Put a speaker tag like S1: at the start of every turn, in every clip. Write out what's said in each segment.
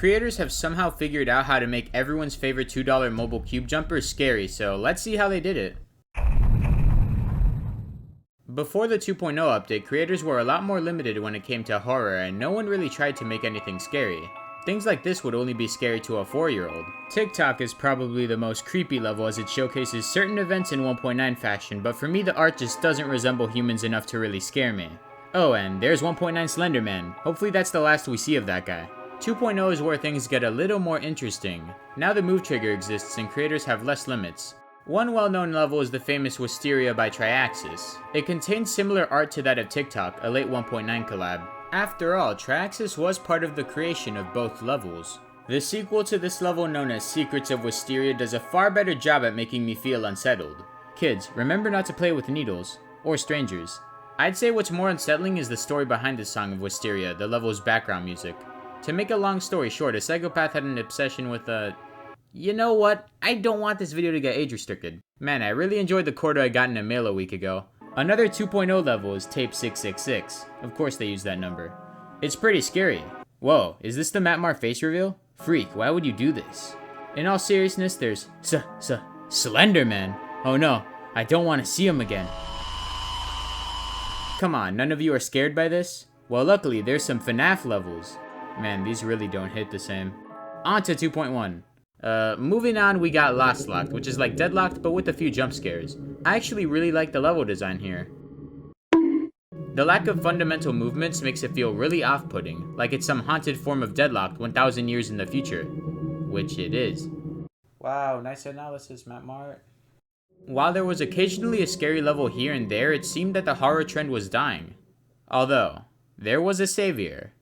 S1: Creators have somehow figured out how to make everyone's favorite $2 mobile cube jumper scary, so let's see how they did it. Before the 2.0 update, creators were a lot more limited when it came to horror, and no one really tried to make anything scary. Things like this would only be scary to a 4-year-old. TikTok is probably the most creepy level as it showcases certain events in 1.9 fashion, but for me the art just doesn't resemble humans enough to really scare me. Oh, and there's 1.9 Slenderman. Hopefully that's the last we see of that guy. 2.0 is where things get a little more interesting. Now the move trigger exists and creators have less limits. One well-known level is the famous Wisteria by Triaxis. It contains similar art to that of TikTok, a late 1.9 collab. After all, Triaxis was part of the creation of both levels. The sequel to this level, known as Secrets of Wisteria, does a far better job at making me feel unsettled. Kids, remember not to play with needles, or strangers. I'd say what's more unsettling is the story behind the song of Wisteria, the level's background music. To make a long story short, a psychopath had an obsession with You know what? I don't want this video to get age restricted. Man, I really enjoyed the quarter I got in a mail a week ago. Another 2.0 level is Tape 666. Of course they use that number. It's pretty scary. Whoa, is this the Matmar face reveal? Freak, why would you do this? In all seriousness, there's Slenderman. Oh no, I don't want to see him again. Come on, none of you are scared by this? Well, luckily there's some FNAF levels. Man, these really don't hit the same. On to 2.1. Moving on, we got Lost Locked, which is like Deadlocked, but with a few jump scares. I actually really like the level design here. The lack of fundamental movements makes it feel really off-putting, like it's some haunted form of Deadlocked 1,000 years in the future. Which it is. Wow, nice analysis, Matt Mart. While there was occasionally a scary level here and there, it seemed that the horror trend was dying. Although, there was a savior.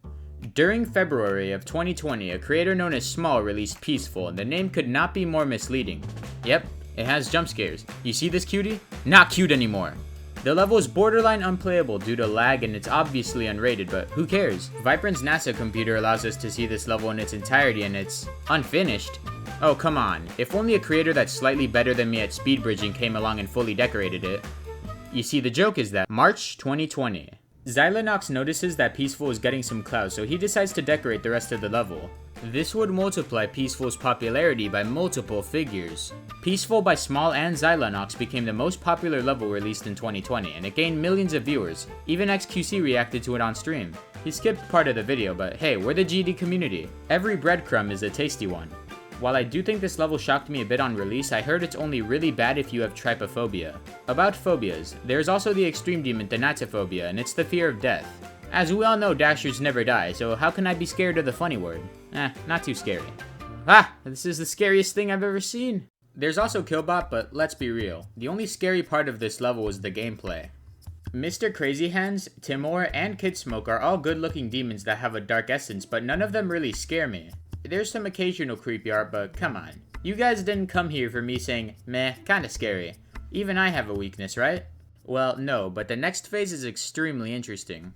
S1: During February of 2020, a creator known as Small released Peaceful, and the name could not be more misleading. Yep, it has jump scares. You see this cutie? Not cute anymore. The level is borderline unplayable due to lag and it's obviously unrated, but who cares? Vibrant's NASA computer allows us to see this level in its entirety and it's unfinished. Oh come on, if only a creator that's slightly better than me at speed bridging came along and fully decorated it. You see, the joke is that March 2020. Zylenox notices that Peaceful is getting some clout, so he decides to decorate the rest of the level. This would multiply Peaceful's popularity by multiple figures. Peaceful by Small and Zylenox became the most popular level released in 2020, and it gained millions of viewers. Even XQC reacted to it on stream. He skipped part of the video, but hey, we're the GD community. Every breadcrumb is a tasty one. While I do think this level shocked me a bit on release, I heard it's only really bad if you have trypophobia. About phobias, there's also the extreme demon Thanatophobia, and it's the fear of death. As we all know, Dashers never die, so how can I be scared of the funny word? Not too scary. Ah, this is the scariest thing I've ever seen. There's also Killbot, but let's be real. The only scary part of this level is the gameplay. Mr. Crazyhands, Timur, and Kidsmoke are all good-looking demons that have a dark essence, but none of them really scare me. There's some occasional creepy art, but come on. You guys didn't come here for me saying, meh, kinda scary. Even I have a weakness, right? Well, no, but the next phase is extremely interesting.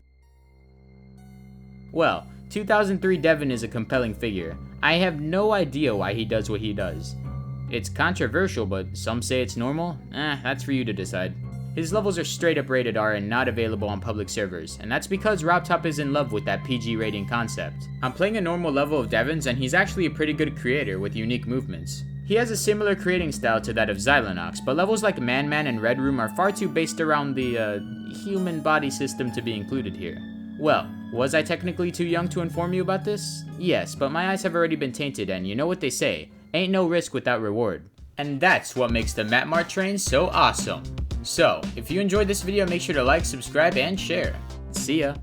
S1: Well, 2003 Devin is a compelling figure. I have no idea why he does what he does. It's controversial, but some say it's normal? That's for you to decide. His levels are straight up rated R and not available on public servers, and that's because RobTop is in love with that PG rating concept. I'm playing a normal level of Devin's and he's actually a pretty good creator with unique movements. He has a similar creating style to that of Zylenox, but levels like Man Man and Red Room are far too based around the, human body system to be included here. Well, was I technically too young to inform you about this? Yes, but my eyes have already been tainted and you know what they say, ain't no risk without reward. And that's what makes the Matmar train so awesome. So, if you enjoyed this video, make sure to like, subscribe, and share. See ya!